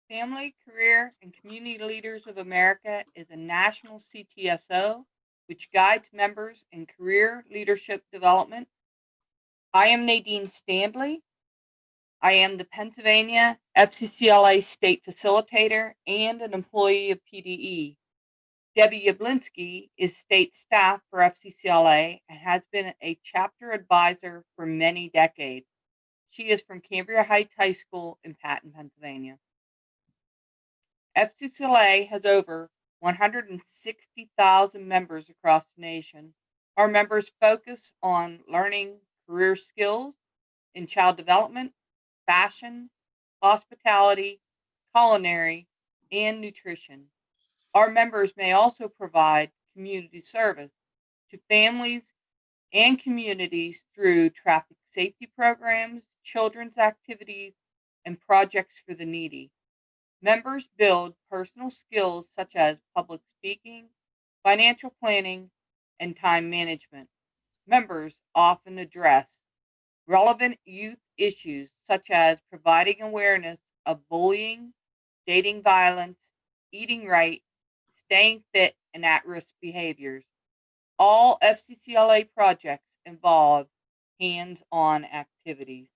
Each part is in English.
Family, Career, and Community Leaders of America is a national CTSO which guides members in career leadership development. I am Nadine Standley. I am the Pennsylvania FCCLA state facilitator and an employee of PDE. Debbie Yablinski is state staff for FCCLA and has been a chapter advisor for many decades. She is from Cambria Heights High School in Patton, Pennsylvania. FCCLA has over 160,000 members across the nation. Our members focus on learning career skills in child development, fashion, hospitality, culinary, and nutrition. Our members may also provide community service to families and communities through traffic safety programs, children's activities, and projects for the needy. Members build personal skills such as public speaking, financial planning, and time management. Members often address relevant youth issues such as providing awareness of bullying, dating violence, eating right, staying fit, and at risk behaviors. All FCCLA projects involve hands on activities.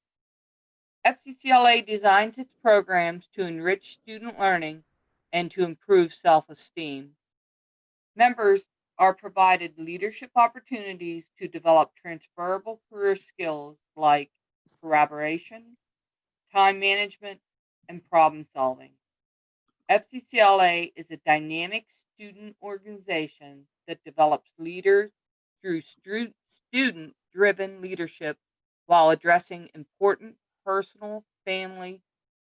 FCCLA designs its programs to enrich student learning and to improve self esteem. Members are provided leadership opportunities to develop transferable career skills like collaboration, time management, and problem solving. FCCLA is a dynamic student organization that develops leaders through student driven leadership while addressing important personal, family,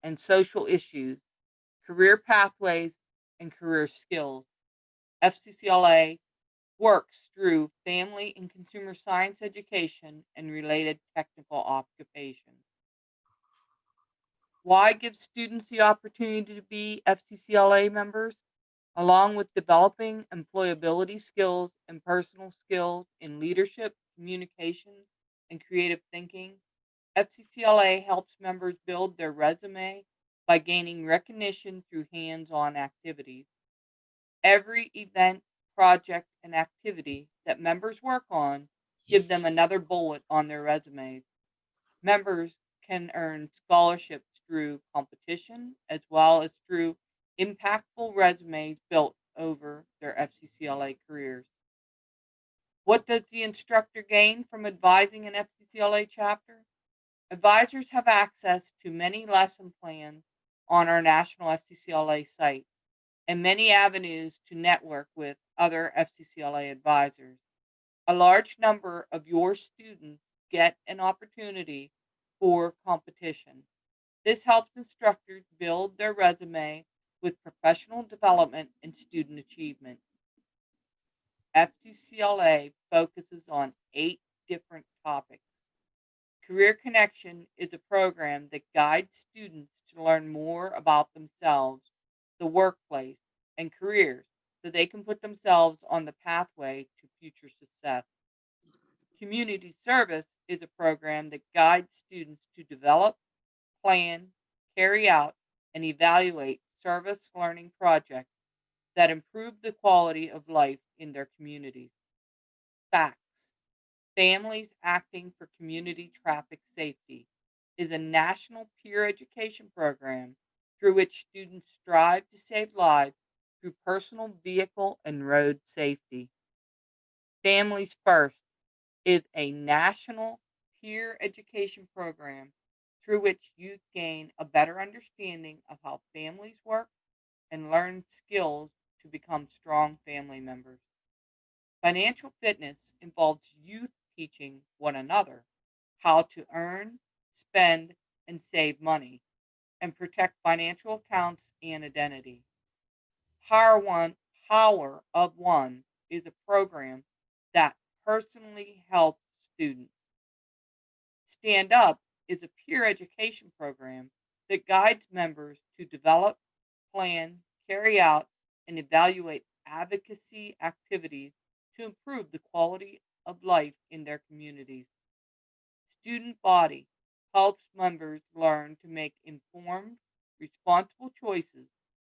and social issues, career pathways, and career skills. FCCLA works through family and consumer science education and related technical occupations. Why give students the opportunity to be FCCLA members? Along with developing employability skills and personal skills in leadership, communication, and creative thinking, FCCLA helps members build their resume by gaining recognition through hands on activities. Every event, project, and activity that members work on give them another bullet on their resumes. Members can earn scholarships through competition as well as through impactful resumes built over their FCCLA careers. What does the instructor gain from advising an FCCLA chapter? Advisors have access to many lesson plans on our national FCCLA site and many avenues to network with other FCCLA advisors. A large number of your students get an opportunity for competition. This helps instructors build their resume with professional development and student achievement. FCCLA focuses on 8 different topics. Career Connection is a program that guides students to learn more about themselves, the workplace, and careers so they can put themselves on the pathway to future success. Community Service is a program that guides students to develop, plan, carry out, and evaluate service learning projects that improve the quality of life in their communities. FACTS, Families Acting for Community Traffic Safety, is a national peer education program through which students strive to save lives through personal vehicle and road safety. Families First is a national peer education program through which youth gain a better understanding of how families work and learn skills to become strong family members. Financial fitness involves youth teaching one another how to earn, spend, and save money and protect financial accounts and identity. Power One, Power of One is a program that personally helps students. Stand Up is a peer education program that guides members to develop, plan, carry out, and evaluate advocacy activities to improve the quality of life in their communities. Student Body helps members learn to make informed responsible choices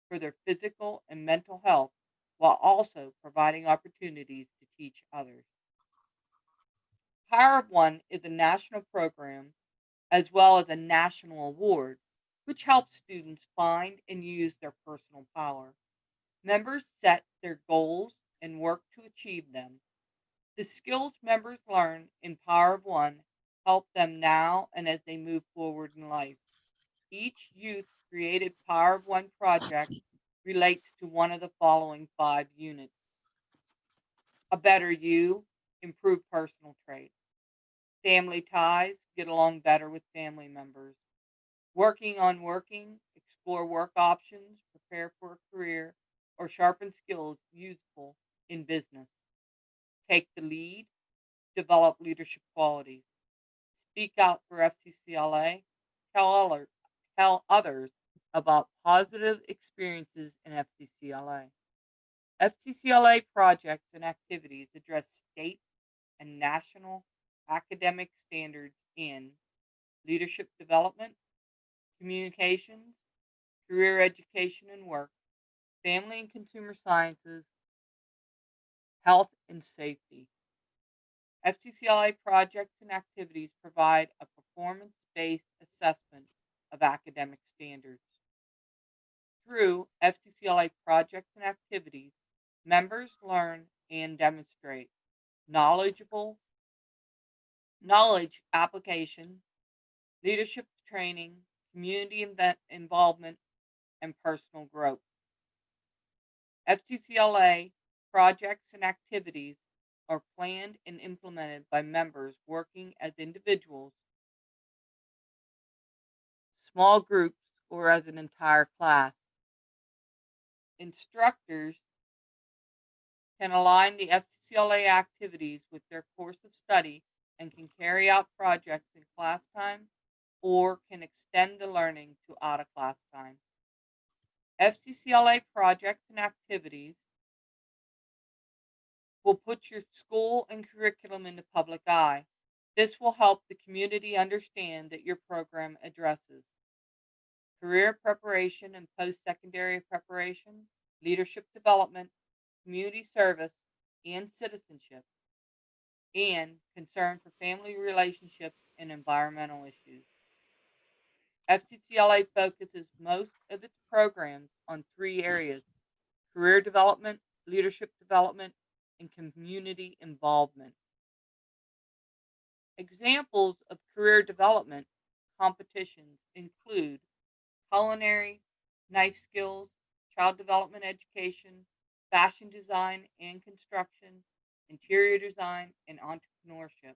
for their physical and mental health while also providing opportunities to teach others. Power of One is a national program as well as a national award, which helps students find and use their personal power. Members set their goals and work to achieve them. The skills members learn in Power of One help them now and as they move forward in life. Each youth created Power of One project relates to one of the following 5 units: a better you, improve personal traits; family ties, get along better with family members; working on working, explore work options, prepare for a career, or sharpen skills useful in business; take the lead, develop leadership qualities; speak out for FCCLA, tell, tell others about positive experiences in FCCLA. FCCLA projects and activities address state and national academic standards in leadership development, communications, career education and work, family and consumer sciences, health and safety. FCCLA projects and activities provide a performance based assessment of academic standards. Through FCCLA projects and activities, members learn and demonstrate knowledgeable knowledge application, leadership training, community involvement, and personal growth. FCCLA projects and activities are planned and implemented by members working as individuals, small groups, or as an entire class. Instructors can align the FCCLA activities with their course of study and can carry out projects in class time or can extend the learning to out of class time. FCCLA projects and activities will put your school and curriculum in the public eye. This will help the community understand that your program addresses career preparation and post secondary preparation, leadership development, community service, and citizenship, and concern for family relationships and environmental issues. FCCLA focuses most of its programs on 3 areas: career development, leadership development, and community involvement. Examples of career development competitions include culinary, knife skills, child development education, fashion design and construction, interior design, and entrepreneurship.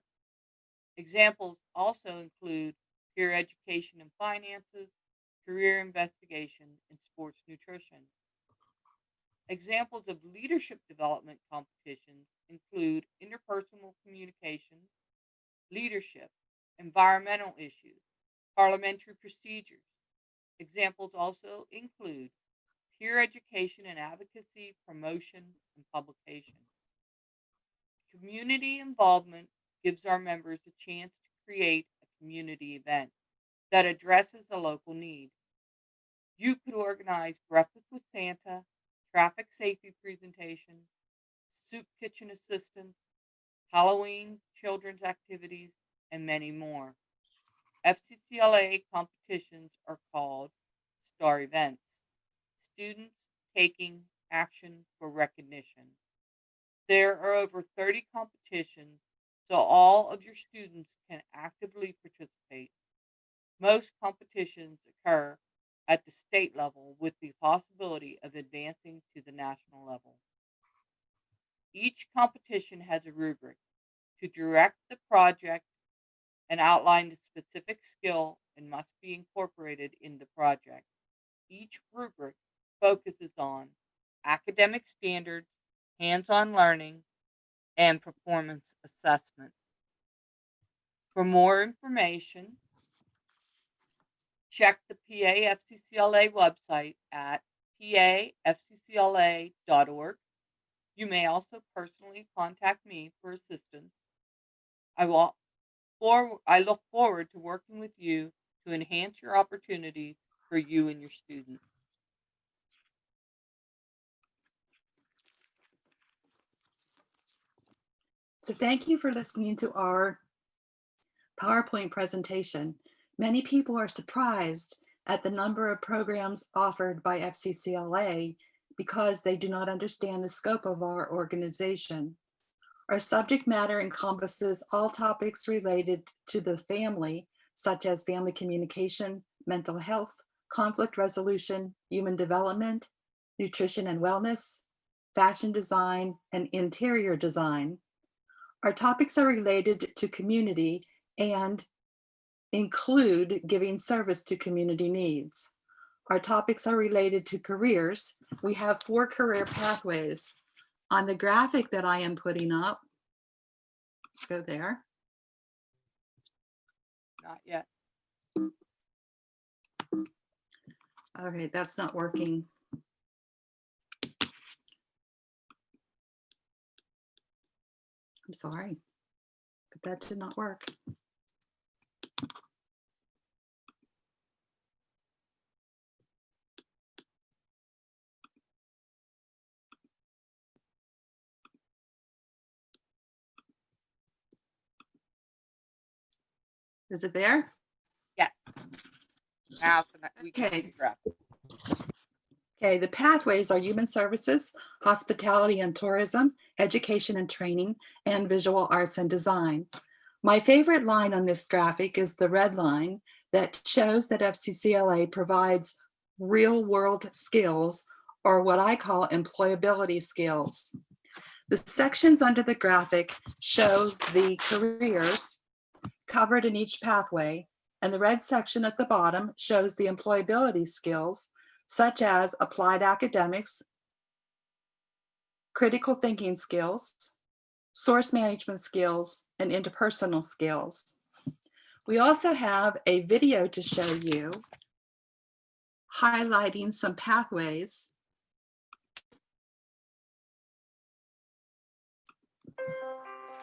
Examples also include peer education and finances, career investigation, and sports nutrition. Examples of leadership development competitions include interpersonal communication, leadership, environmental issues, parliamentary procedures. Examples also include peer education and advocacy, promotion, and publication. Community involvement gives our members a chance to create a community event that addresses a local need. You could organize breakfast with Santa, traffic safety presentation, soup kitchen assistance, Halloween children's activities, and many more. FCCLA competitions are called STAR events, students taking action for recognition. There are over 30 competitions, so all of your students can actively participate. Most competitions occur at the state level with the possibility of advancing to the national level. Each competition has a rubric to direct the project and outline the specific skill and must be incorporated in the project. Each rubric focuses on academic standards, hands-on learning, and performance assessment. For more information, check the PAFCCLA website at pafccla.org. You may also personally contact me for assistance. I I look forward to working with you to enhance your opportunities for you and your students. So thank you for listening to our PowerPoint presentation. Many people are surprised at the number of programs offered by FCCLA because they do not understand the scope of our organization. Our subject matter encompasses all topics related to the family, such as family communication, mental health, conflict resolution, human development, nutrition and wellness, fashion design, and interior design. Our topics are related to community and include giving service to community needs. Our topics are related to careers. We have 4 career pathways. On the graphic that I am putting up, let's go there. Not yet. Okay, that's not working. I'm sorry, but that did not work. Is it there? Yes. Now we can Okay. see the graphic. Okay, the pathways are human services, hospitality and tourism, education and training, and visual arts and design. My favorite line on this graphic is the red line that shows that FCCLA provides real world skills, or what I call employability skills. The sections under the graphic show the careers covered in each pathway, and the red section at the bottom shows the employability skills, such as applied academics, critical thinking skills, source management skills, and interpersonal skills. We also have a video to show you highlighting some pathways.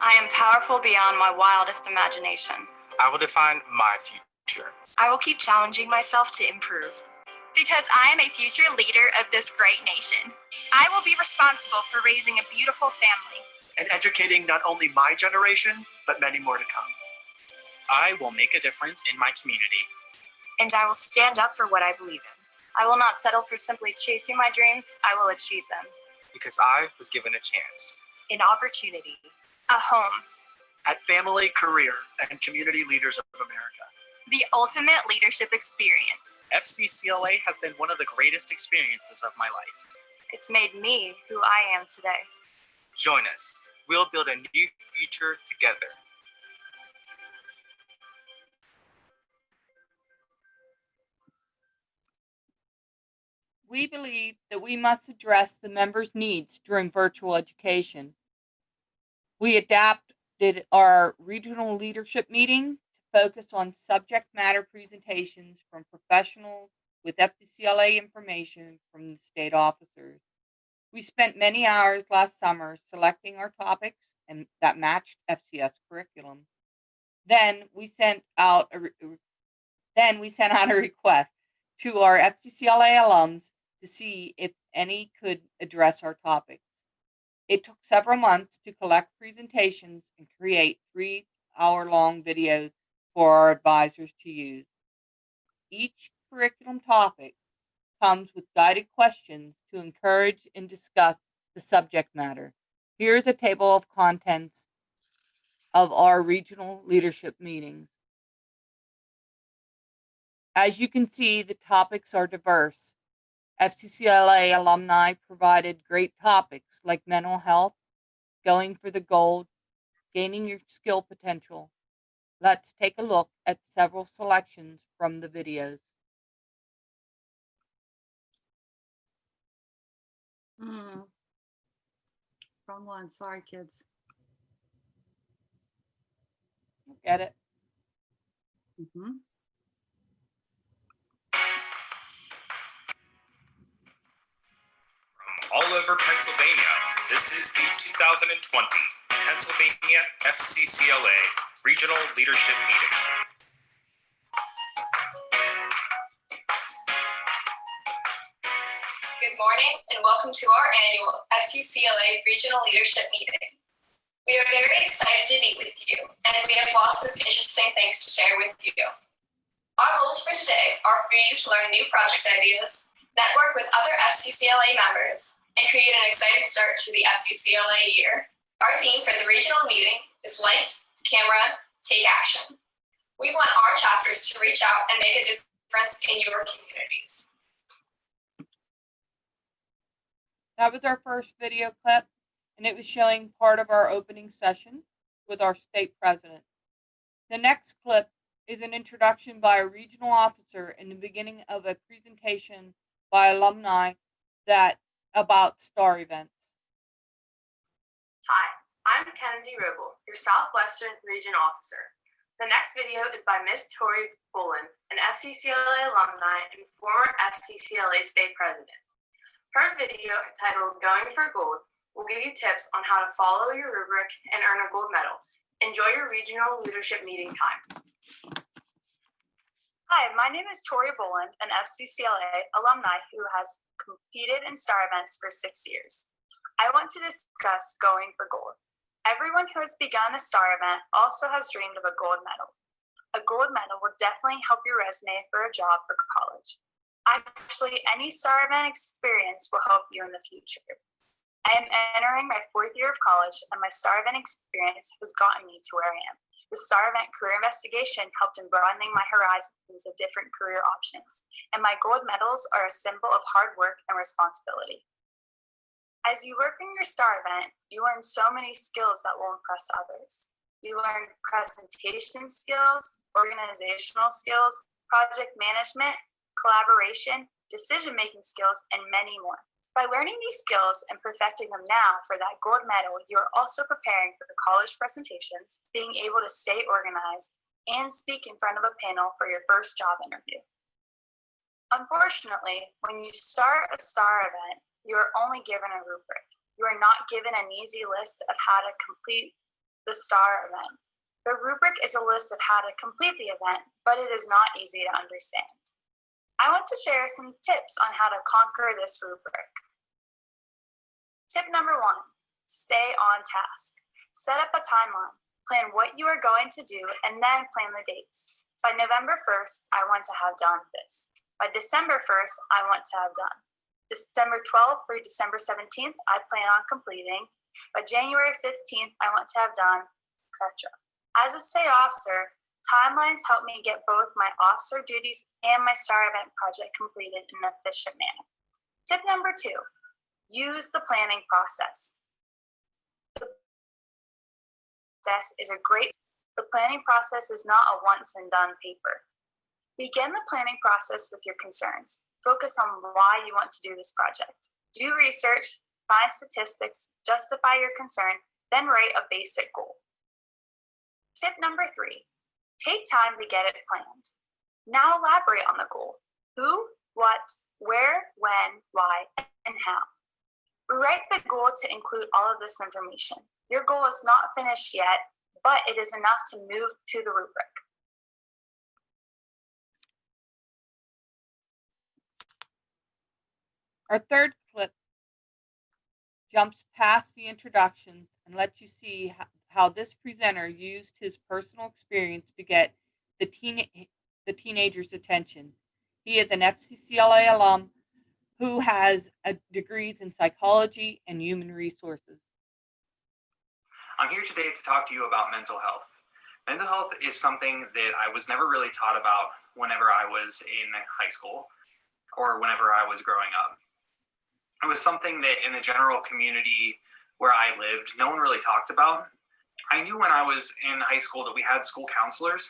I am powerful beyond my wildest imagination. I will define my future. I will keep challenging myself to improve. Because I am a future leader of this great nation. I will be responsible for raising a beautiful family. And educating not only my generation, but many more to come. I will make a difference in my community. And I will stand up for what I believe in. I will not settle for simply chasing my dreams. I will achieve them. Because I was given a chance. An opportunity. A home. At Family, Career, and Community Leaders of America. The ultimate leadership experience. FCCLA has been one of the greatest experiences of my life. It's made me who I am today. Join us. We'll build a new future together. We believe that we must address the members' needs during virtual education. We adapted our regional leadership meeting to focus on subject matter presentations from professionals with FCCLA information from the state officers. We spent many hours last summer selecting our topics and that matched FCS curriculum. Then we sent out a request to our FCCLA alums to see if any could address our topics. It took several months to collect presentations and create 3-hour-long videos for our advisors to use. Each curriculum topic comes with guided questions to encourage and discuss the subject matter. Here's a table of contents of our regional leadership meetings. As you can see, the topics are diverse. FCCLA alumni provided great topics like mental health, going for the gold, gaining your skill potential. Let's take a look at several selections from the videos. Wrong one, sorry kids. Get it? From all over Pennsylvania, this is the 2020 Pennsylvania FCCLA Regional Leadership Meeting. Good morning and welcome to our annual FCCLA Regional Leadership Meeting. We are very excited to meet with you and we have lots of interesting things to share with you. Our goals for today are for you to learn new project ideas, network with other FCCLA members, and create an exciting start to the FCCLA year. Our theme for the regional meeting is Lights, Camera, Take Action. We want our chapters to reach out and make a difference in your communities. That was our first video clip, and it was showing part of our opening session with our state president. The next clip is an introduction by a regional officer in the beginning of a presentation by alumni about STAR events. Hi, I'm Kennedy Ribble, your Southwestern Region Officer. The next video is by Miss Tori Bullen, an FCCLA alumni and former FCCLA state president. Her video, entitled Going for Gold, will give you tips on how to follow your rubric and earn a gold medal. Enjoy your regional leadership meeting time. Hi, my name is Tori Boland, an FCCLA alumni who has competed in STAR events for 6 years. I want to discuss going for gold. Everyone who has begun a STAR event also has dreamed of a gold medal. A gold medal will definitely help your resume for a job or college. Actually, any STAR event experience will help you in the future. I am entering my 4th year of college, and my STAR event experience has gotten me to where I am. The STAR event career investigation helped in broadening my horizons of different career options, and my gold medals are a symbol of hard work and responsibility. As you work in your STAR event, you learn so many skills that will impress others. You learn presentation skills, organizational skills, project management, collaboration, decision-making skills, and many more. By learning these skills and perfecting them now for that gold medal, you are also preparing for the college presentations, being able to stay organized, and speak in front of a panel for your first job interview. Unfortunately, when you start a STAR event, you are only given a rubric. You are not given an easy list of how to complete the STAR event. The rubric is a list of how to complete the event, but it is not easy to understand. I want to share some tips on how to conquer this rubric. Tip number 1, stay on task. Set up a timeline. Plan what you are going to do and then plan the dates. By November 1st, I want to have done this. By December 1st, I want to have done. December 12th through December 17th, I plan on completing. By January 15th, I want to have done, etc. As a state officer, timelines help me get both my officer duties and my STAR event project completed in an efficient manner. Tip number 2, use the planning process. The planning process is not a once and done paper. Begin the planning process with your concerns. Focus on why you want to do this project. Do research, find statistics, justify your concern, then write a basic goal. Tip number 3, take time to get it planned. Now elaborate on the goal. Who, what, where, when, why, and how. Rewrite the goal to include all of this information. Your goal is not finished yet, but it is enough to move to the rubric. Our third clip jumps past the introductions and lets you see how this presenter used his personal experience to get the teenager's attention. He is an FCCLA alum who has degrees in psychology and human resources. I'm here today to talk to you about mental health. Mental health is something that I was never really taught about whenever I was in high school or whenever I was growing up. It was something that in the general community where I lived, no one really talked about. I knew when I was in high school that we had school counselors,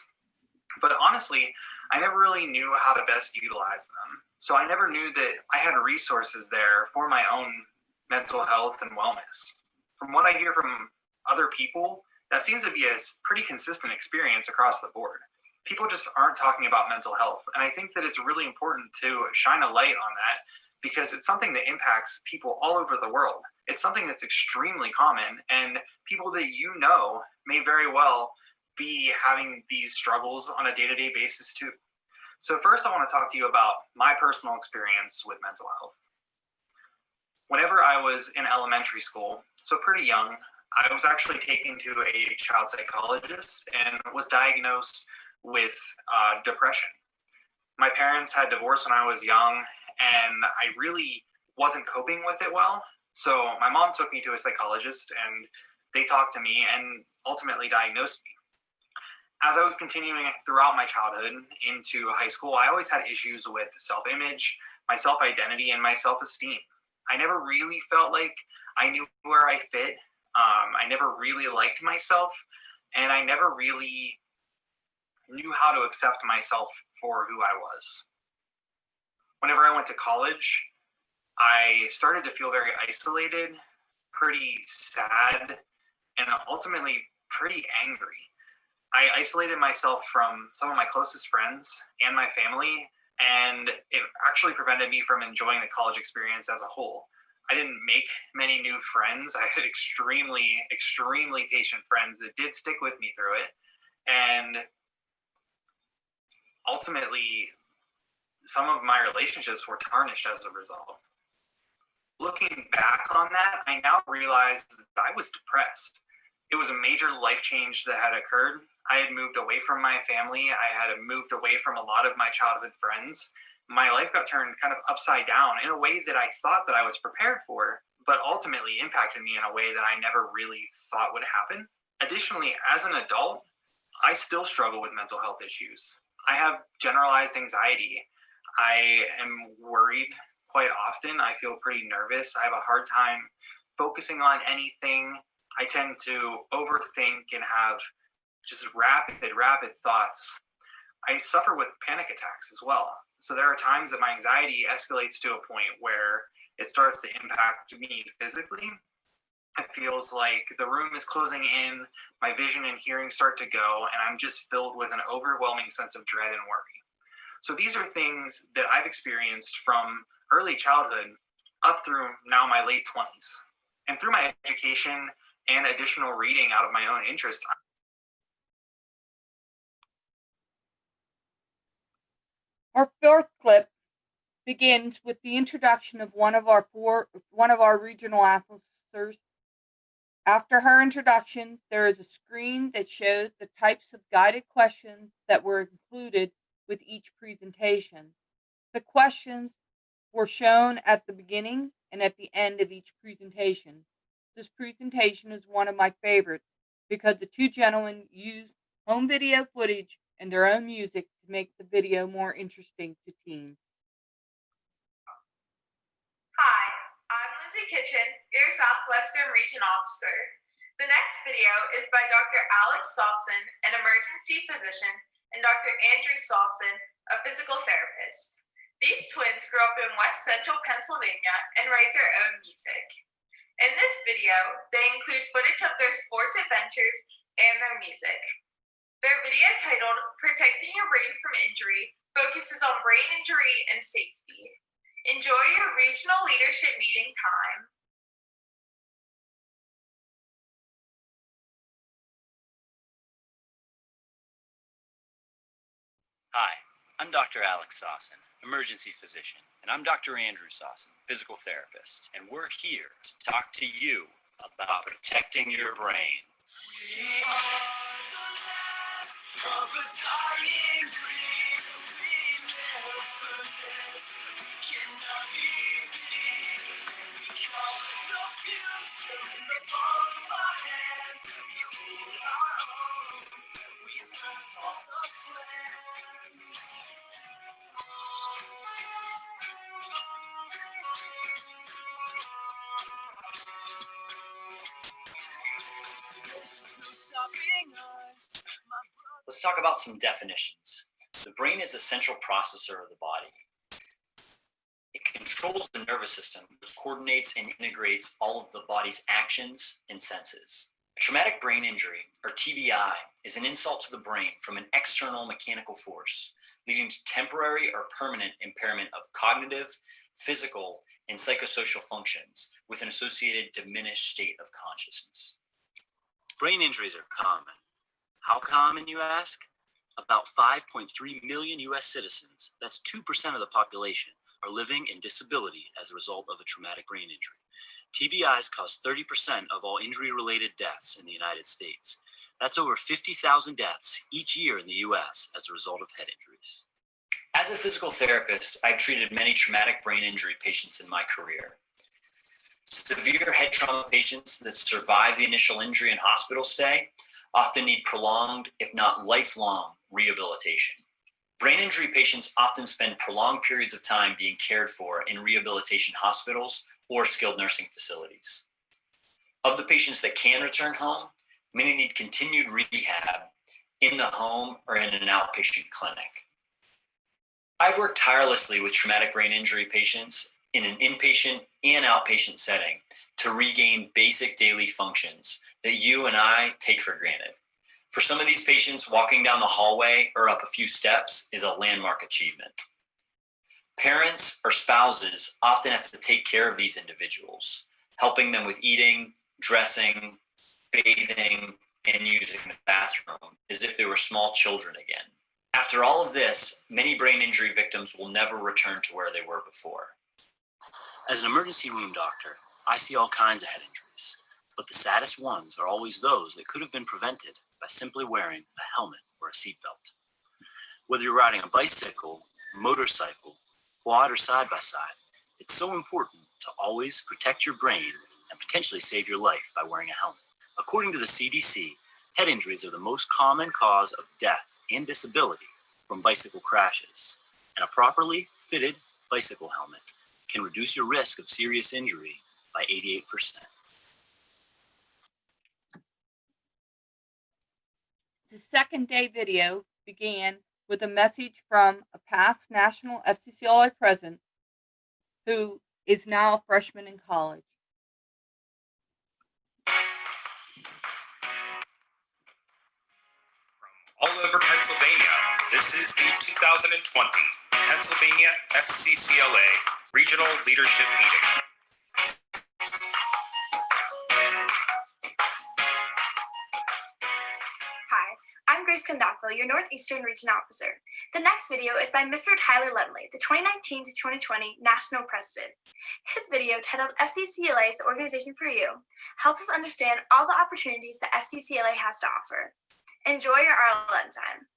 but honestly, I never really knew how to best utilize them. So I never knew that I had resources there for my own mental health and wellness. From what I hear from other people, that seems to be a pretty consistent experience across the board. People just aren't talking about mental health. And I think that it's really important to shine a light on that because it's something that impacts people all over the world. It's something that's extremely common, and people that you know may very well be having these struggles on a day-to-day basis too. So first, I want to talk to you about my personal experience with mental health. Whenever I was in elementary school, so pretty young, I was actually taken to a child psychologist and was diagnosed with depression. My parents had divorced when I was young, and I really wasn't coping with it well. So my mom took me to a psychologist, and they talked to me and ultimately diagnosed me. As I was continuing throughout my childhood into high school, I always had issues with self-image, my self-identity, and my self-esteem. I never really felt like I knew where I fit. I never really liked myself, and I never really knew how to accept myself for who I was. Whenever I went to college, I started to feel very isolated, pretty sad, and ultimately pretty angry. I isolated myself from some of my closest friends and my family, and it actually prevented me from enjoying the college experience as a whole. I didn't make many new friends. I had extremely patient friends that did stick with me through it. And ultimately, some of my relationships were tarnished as a result. Looking back on that, I now realize that I was depressed. It was a major life change that had occurred. I had moved away from my family. I had moved away from a lot of my childhood friends. My life got turned kind of upside down in a way that I thought that I was prepared for, but ultimately impacted me in a way that I never really thought would happen. Additionally, as an adult, I still struggle with mental health issues. I have generalized anxiety. I am worried quite often. I feel pretty nervous. I have a hard time focusing on anything. I tend to overthink and have just rapid thoughts. I suffer with panic attacks as well. So there are times that my anxiety escalates to a point where it starts to impact me physically. It feels like the room is closing in, my vision and hearing start to go, and I'm just filled with an overwhelming sense of dread and worry. So these are things that I've experienced from early childhood up through now my late 20s. And through my education and additional reading out of my own interest. Our fourth clip begins with the introduction of one of our regional officers. After her introduction, there is a screen that shows the types of guided questions that were included with each presentation. The questions were shown at the beginning and at the end of each presentation. This presentation is one of my favorites because the two gentlemen used home video footage and their own music to make the video more interesting to teens. Hi, I'm Lindsay Kitchen, your Southwestern Region Officer. The next video is by Dr. Alex Salson, an emergency physician, and Dr. Andrew Salson, a physical therapist. These twins grew up in West Central Pennsylvania and write their own music. In this video, they include footage of their sports adventures and their music. Their video titled Protecting Your Brain from Injury focuses on brain injury and safety. Enjoy your regional leadership meeting time. Hi, I'm Dr. Alex Sawson, emergency physician, and I'm Dr. Andrew Sawson, physical therapist, and we're here to talk to you about protecting your brain. We are the last of a dying breed. We live for this. We cannot be beat. We got the future in the palm of our hands. We hold our own. We built all the plans. Let's talk about some definitions. The brain is a central processor of the body. It controls the nervous system, which coordinates and integrates all of the body's actions and senses. A traumatic brain injury, or TBI, is an insult to the brain from an external mechanical force, leading to temporary or permanent impairment of cognitive, physical, and psychosocial functions with an associated diminished state of consciousness. Brain injuries are common. How common, you ask? About 5.3 million US citizens, that's 2% of the population, are living in disability as a result of a traumatic brain injury. TBIs cause 30% of all injury-related deaths in the United States. That's over 50,000 deaths each year in the US as a result of head injuries. As a physical therapist, I've treated many traumatic brain injury patients in my career. Severe head trauma patients that survive the initial injury and hospital stay often need prolonged, if not lifelong, rehabilitation. Brain injury patients often spend prolonged periods of time being cared for in rehabilitation hospitals or skilled nursing facilities. Of the patients that can return home, many need continued rehab in the home or in an outpatient clinic. I've worked tirelessly with traumatic brain injury patients in an inpatient and outpatient setting to regain basic daily functions that you and I take for granted. For some of these patients, walking down the hallway or up a few steps is a landmark achievement. Parents or spouses often have to take care of these individuals, helping them with eating, dressing, bathing, and using the bathroom as if they were small children again. After all of this, many brain injury victims will never return to where they were before. As an emergency room doctor, I see all kinds of head injuries, but the saddest ones are always those that could have been prevented by simply wearing a helmet or a seatbelt. Whether you're riding a bicycle, motorcycle, quad, or side-by-side, it's so important to always protect your brain and potentially save your life by wearing a helmet. According to the CDC, head injuries are the most common cause of death and disability from bicycle crashes, and a properly fitted bicycle helmet can reduce your risk of serious injury by 88%. The second day video began with a message from a past national FCCLA president who is now a freshman in college. All over Pennsylvania, this is the 2020 Pennsylvania FCCLA Regional Leadership Meeting. Hi, I'm Grace Condafo, your Northeastern Region Officer. The next video is by Mr. Tyler Lemley, the 2019 to 2020 National President. His video, titled FCCLA is the Organization for You, helps us understand all the opportunities that FCCLA has to offer. Enjoy your RLM time.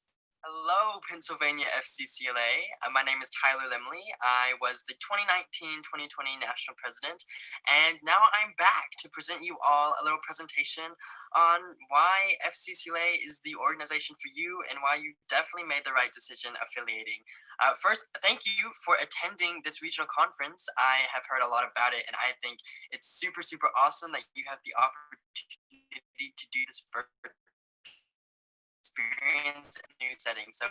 Hello, Pennsylvania FCCLA. My name is Tyler Lemley. I was the 2019-2020 National President, and now I'm back to present you all a little presentation on why FCCLA is the organization for you and why you definitely made the right decision affiliating. First, thank you for attending this regional conference. I have heard a lot about it, and I think it's super, super awesome that you have the opportunity to do this virtually experience in a new setting. So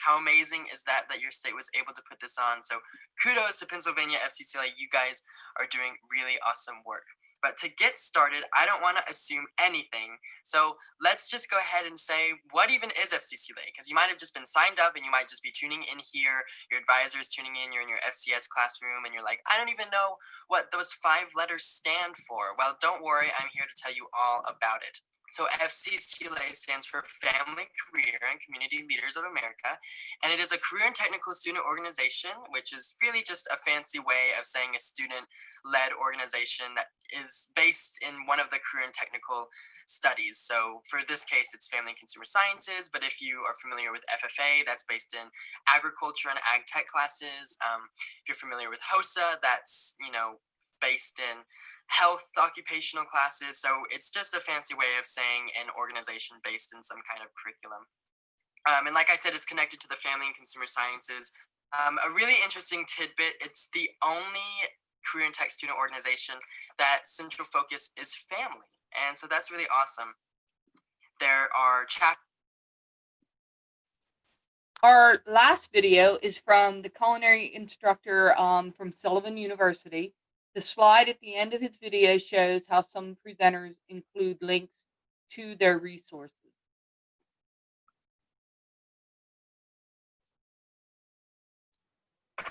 how amazing is that your state was able to put this on? So kudos to Pennsylvania FCCLA. You guys are doing really awesome work. But to get started, I don't want to assume anything. So let's just go ahead and say, what even is FCCLA? Because you might have just been signed up and you might just be tuning in here. Your advisor is tuning in. You're in your FCS classroom and you're like, I don't even know what those 5 letters stand for. Well, don't worry. I'm here to tell you all about it. So FCCLA stands for Family, Career, and Community Leaders of America, and it is a career and technical student organization, which is really just a fancy way of saying a student-led organization that is based in one of the career and technical studies. So for this case, it's Family and Consumer Sciences, but if you are familiar with FFA, that's based in agriculture and ag tech classes. If you're familiar with HOSA, that's, based in health occupational classes. So it's just a fancy way of saying an organization based in some kind of curriculum. And like I said, it's connected to the Family and Consumer Sciences. A really interesting tidbit, it's the only career and tech student organization that central focus is family. And so that's really awesome. There are Our last video is from the culinary instructor from Sullivan University. The slide at the end of his video shows how some presenters include links to their resources. Good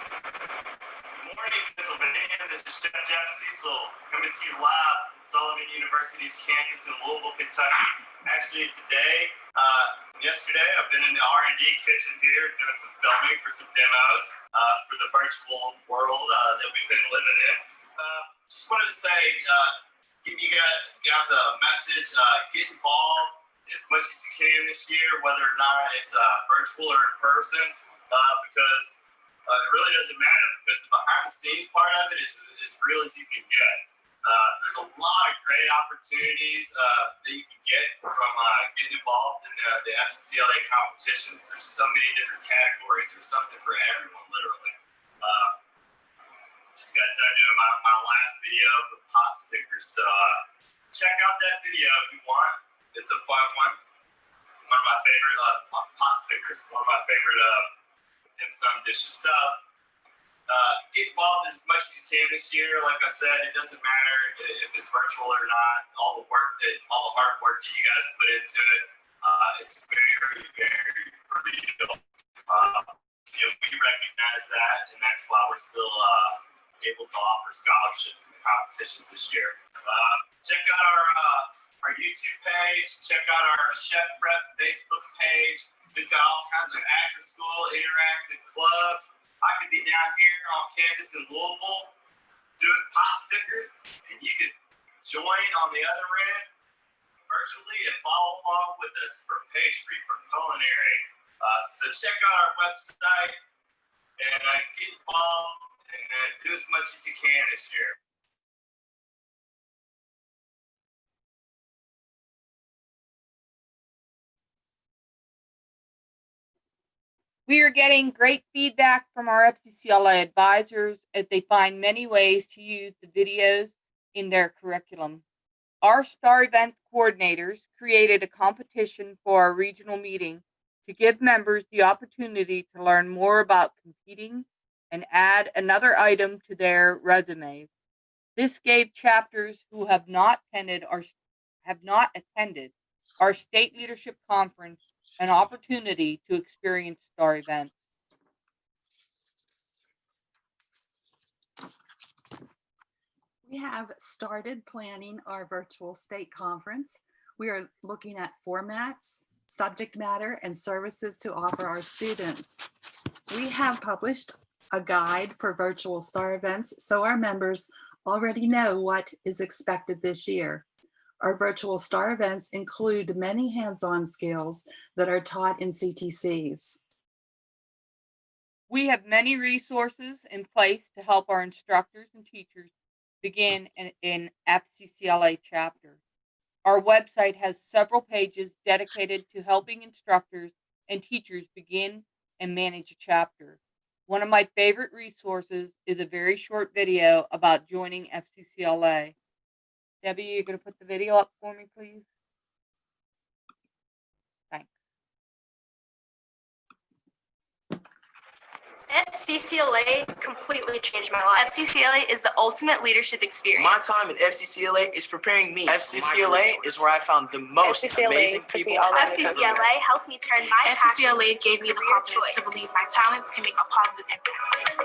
morning, Pennsylvania. This is is Chef Jeff Cecil, coming to you live from Sullivan University's campus in Louisville, Kentucky. Actually, yesterday, I've been in the R&D kitchen here doing some filming for some demos for the virtual world that we've been living in. Just wanted to say, give you guys a message, get involved as much as you can this year, whether or not it's virtual or in person, because it really doesn't matter, because the behind the scenes part of it is as real as you can get. There's a lot of great opportunities that you can get from getting involved in the FCCLA competitions. There's so many different categories. There's something for everyone, literally. Just got done doing my last video of the pot stickers, so check out that video if you want. It's a fun one. One of my favorite pot stickers. One of my favorite dim sum dishes. So get involved as much as you can this year. Like I said, it doesn't matter if it's virtual or not. All the hard work that you guys put into it, it's very, very real. We recognize that, and that's why we're still able to offer scholarship competitions this year. Check out our YouTube page. Check out our Chef Prep Facebook page. We've got all kinds of after school interactive clubs. I could be down here on campus in Louisville doing pot stickers, and you could join on the other end virtually and follow along with us for pastry, for culinary. So check out our website and get involved and do as much as you can this year. We are getting great feedback from our FCCLA advisors as they find many ways to use the videos in their curriculum. Our STAR event coordinators created a competition for our regional meeting to give members the opportunity to learn more about competing and add another item to their resumes. This gave chapters who have not attended our state leadership conference an opportunity to experience STAR events. We have started planning our virtual state conference. We are looking at formats, subject matter, and services to offer our students. We have published a guide for virtual STAR events, so our members already know what is expected this year. Our virtual STAR events include many hands-on skills that are taught in CTCs. We have many resources in place to help our instructors and teachers begin in FCCLA chapter. Our website has several pages dedicated to helping instructors and teachers begin and manage a chapter. One of my favorite resources is a very short video about joining FCCLA. Debbie, you're going to put the video up for me, please? Thanks. FCCLA completely changed my life. FCCLA is the ultimate leadership experience. My time at FCCLA is preparing me. FCCLA is where I found the most amazing people. FCCLA helped me turn my FCCLA gave me the confidence to believe my talents can make a positive impact.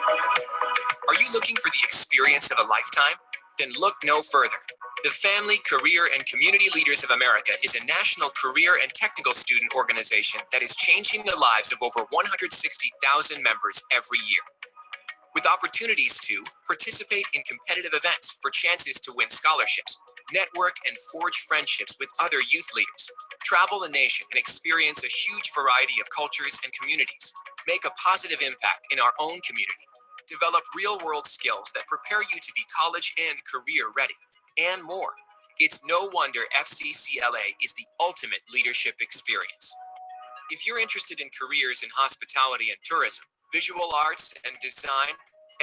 Are you looking for the experience of a lifetime? Then look no further. The Family, Career, and Community Leaders of America is a national career and technical student organization that is changing the lives of over 160,000 members every year. With opportunities to participate in competitive events for chances to win scholarships, network and forge friendships with other youth leaders, travel the nation and experience a huge variety of cultures and communities, make a positive impact in our own community, develop real-world skills that prepare you to be college and career ready, and more. It's no wonder FCCLA is the ultimate leadership experience. If you're interested in careers in hospitality and tourism, visual arts and design,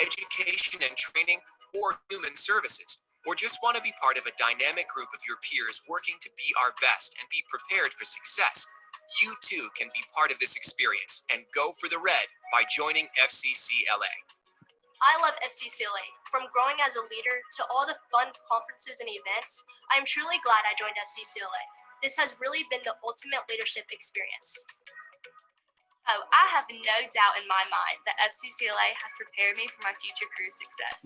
education and training, or human services, or just want to be part of a dynamic group of your peers working to be our best and be prepared for success, you too can be part of this experience and go for the red by joining FCCLA. I love FCCLA. From growing as a leader to all the fun conferences and events, I am truly glad I joined FCCLA. This has really been the ultimate leadership experience. Oh, I have no doubt in my mind that FCCLA has prepared me for my future career success.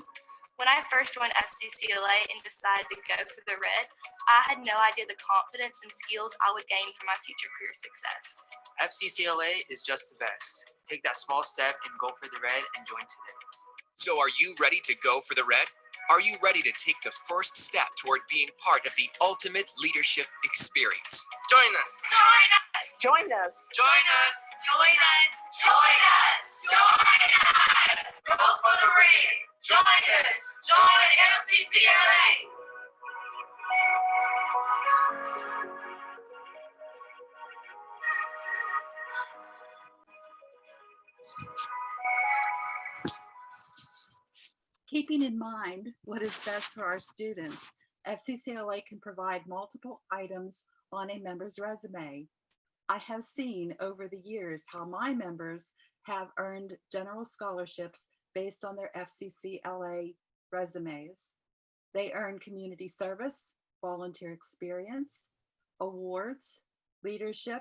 When I first joined FCCLA and decided to go for the red, I had no idea the confidence and skills I would gain for my future career success. FCCLA is just the best. Take that small step and go for the red and join today. So are you ready to go for the red? Are you ready to take the first step toward being part of the ultimate leadership experience? Join us. Join us. Join us. Join us. Join us. Join us. Join us. Go for the red. Join us. Join FCCLA. Keeping in mind what is best for our students, FCCLA can provide multiple items on a member's resume. I have seen over the years how my members have earned general scholarships based on their FCCLA resumes. They earn community service, volunteer experience, awards, leadership,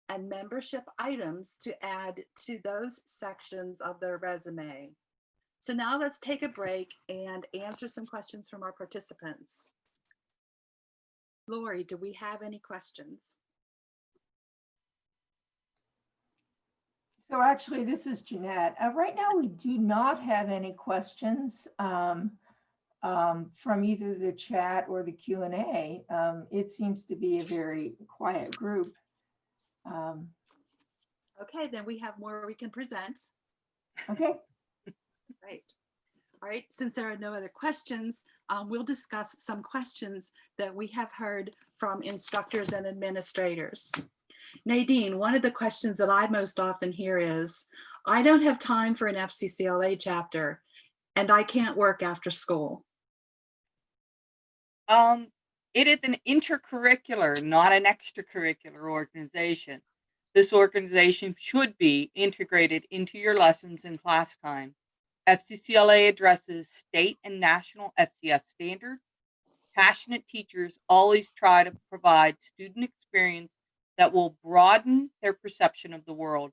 and membership items to add to those sections of their resume. So now let's take a break and answer some questions from our participants. Lori, do we have any questions? So actually, this is Jeanette. Right now, we do not have any questions from either the chat or the Q&A. It seems to be a very quiet group. Okay, then we have more we can present. Okay. Right. All right, since there are no other questions, we'll discuss some questions that we have heard from instructors and administrators. Nadine, one of the questions that I most often hear is, I don't have time for an FCCLA chapter and I can't work after school. It is an intercurricular, not an extracurricular organization. This organization should be integrated into your lessons and class time. FCCLA addresses state and national FCS standards. Passionate teachers always try to provide student experience that will broaden their perception of the world.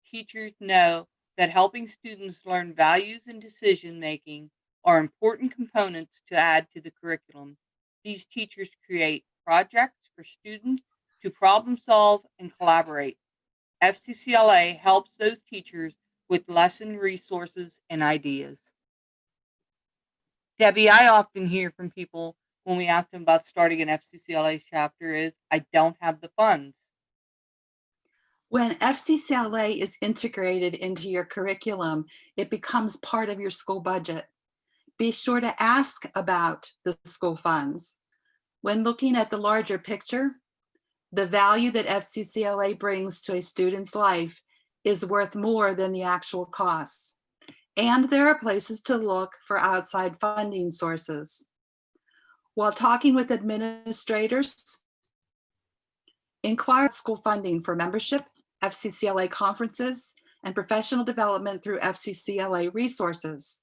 Teachers know that helping students learn values and decision making are important components to add to the curriculum. These teachers create projects for students to problem solve and collaborate. FCCLA helps those teachers with lesson resources and ideas. Debbie, I often hear from people when we ask them about starting an FCCLA chapter is, I don't have the funds. When FCCLA is integrated into your curriculum, it becomes part of your school budget. Be sure to ask about the school funds. When looking at the larger picture, the value that FCCLA brings to a student's life is worth more than the actual costs. And there are places to look for outside funding sources. While talking with administrators, inquire school funding for membership, FCCLA conferences, and professional development through FCCLA resources.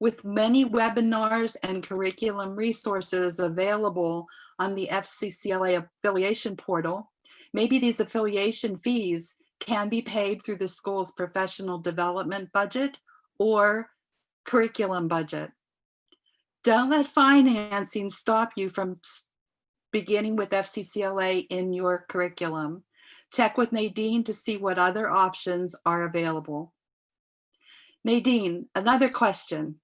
With many webinars and curriculum resources available on the FCCLA affiliation portal, maybe these affiliation fees can be paid through the school's professional development budget or curriculum budget. Don't let financing stop you from beginning with FCCLA in your curriculum. Check with Nadine to see what other options are available. Nadine, another question.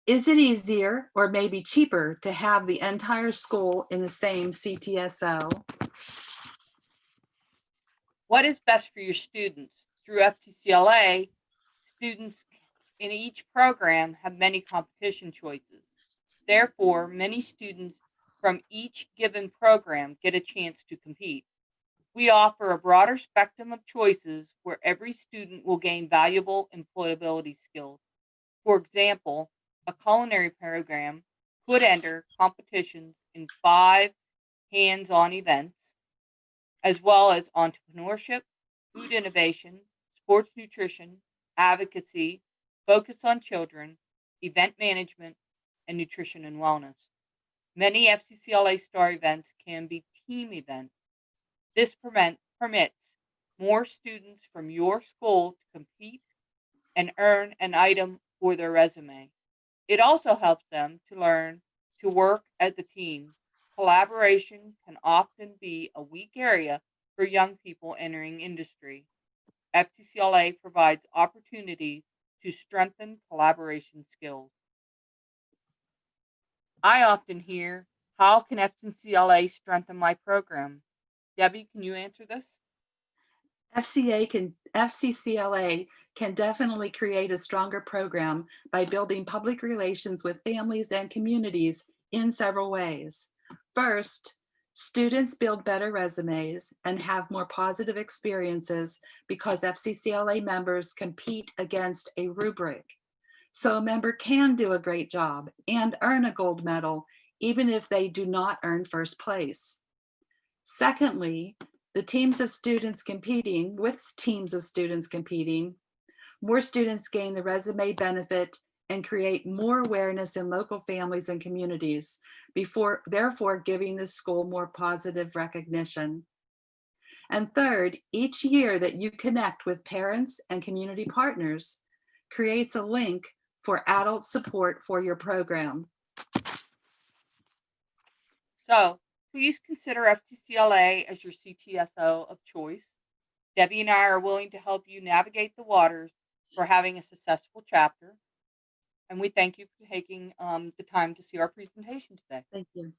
Is it easier or maybe cheaper to have the entire school in the same CTSO? What is best for your students? Through FCCLA, students in each program have many competition choices. Therefore, many students from each given program get a chance to compete. We offer a broader spectrum of choices where every student will gain valuable employability skills. For example, a culinary program could enter competitions in 5 hands-on events, as well as entrepreneurship, food innovation, sports nutrition, advocacy, focus on children, event management, and nutrition and wellness. Many FCCLA STAR events can be team events. This permits more students from your school to compete and earn an item for their resume. It also helps them to learn to work as a team. Collaboration can often be a weak area for young people entering industry. FCCLA provides opportunities to strengthen collaboration skills. I often hear, how can FCCLA strengthen my program? Debbie, can you answer this? FCCLA can definitely create a stronger program by building public relations with families and communities in several ways. First, students build better resumes and have more positive experiences because FCCLA members compete against a rubric. So a member can do a great job and earn a gold medal even if they do not earn first place. Secondly, with teams of students competing, more students gain the resume benefit and create more awareness in local families and communities, therefore giving the school more positive recognition. And third, each year that you connect with parents and community partners creates a link for adult support for your program. So please consider FCCLA as your CTSO of choice. Debbie and I are willing to help you navigate the waters for having a successful chapter. And we thank you for taking the time to see our presentation today. Thank you.